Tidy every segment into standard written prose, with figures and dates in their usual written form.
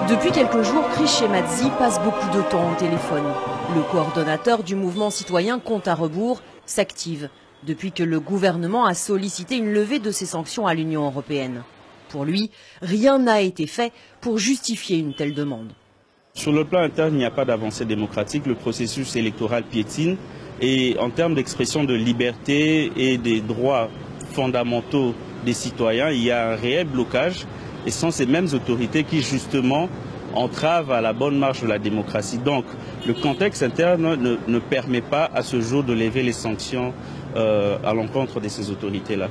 Depuis quelques jours, Chris Shemazzi passe beaucoup de temps au téléphone. Le coordonnateur du mouvement citoyen Compte à rebours s'active depuis que le gouvernement a sollicité une levée de ces sanctions à l'Union européenne. Pour lui, rien n'a été fait pour justifier une telle demande. Sur le plan interne, il n'y a pas d'avancée démocratique. Le processus électoral piétine. Et en termes d'expression de liberté et des droits fondamentaux des citoyens, il y a un réel blocage. Et ce sont ces mêmes autorités qui, justement, entravent à la bonne marche de la démocratie. Donc, le contexte interne ne permet pas à ce jour de lever les sanctions à l'encontre de ces autorités-là.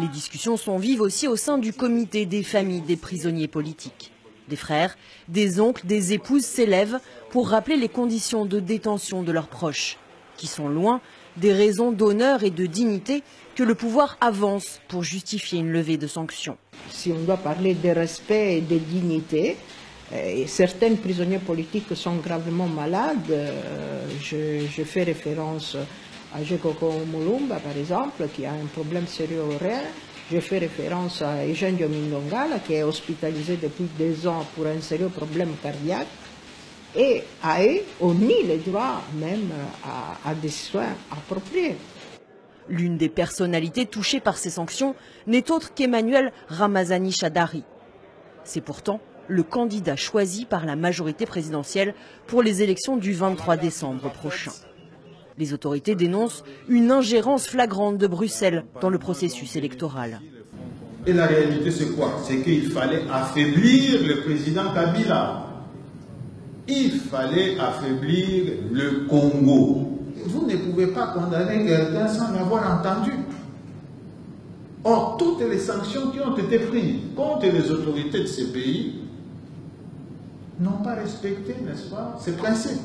Les discussions sont vives aussi au sein du comité des familles des prisonniers politiques. Des frères, des oncles, des épouses s'élèvent pour rappeler les conditions de détention de leurs proches, qui sont loin des raisons d'honneur et de dignité que le pouvoir avance pour justifier une levée de sanctions. Si on doit parler de respect et de dignité, certains prisonniers politiques sont gravement malades. Je fais référence à Jekoko Mulumba, par exemple, qui a un problème sérieux au rein. Je fais référence à Eugenio Mindongala, qui est hospitalisé depuis 2 ans pour un sérieux problème cardiaque. Et à eux, on nie le droit même à des soins appropriés. L'une des personnalités touchées par ces sanctions n'est autre qu'Emmanuel Ramazani Shadari. C'est pourtant le candidat choisi par la majorité présidentielle pour les élections du 23 décembre prochain. Les autorités dénoncent une ingérence flagrante de Bruxelles dans le processus électoral. Et la réalité, c'est quoi? C'est qu'il fallait affaiblir le président Kabila. Il fallait affaiblir le Congo. Vous ne pouvez pas condamner quelqu'un sans l'avoir entendu. Or, toutes les sanctions qui ont été prises contre les autorités de ces pays n'ont pas respecté, n'est-ce pas, ces principes.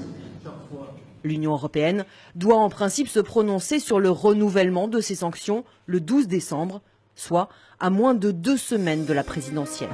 L'Union européenne doit en principe se prononcer sur le renouvellement de ces sanctions le 12 décembre, soit à moins de 2 semaines de la présidentielle.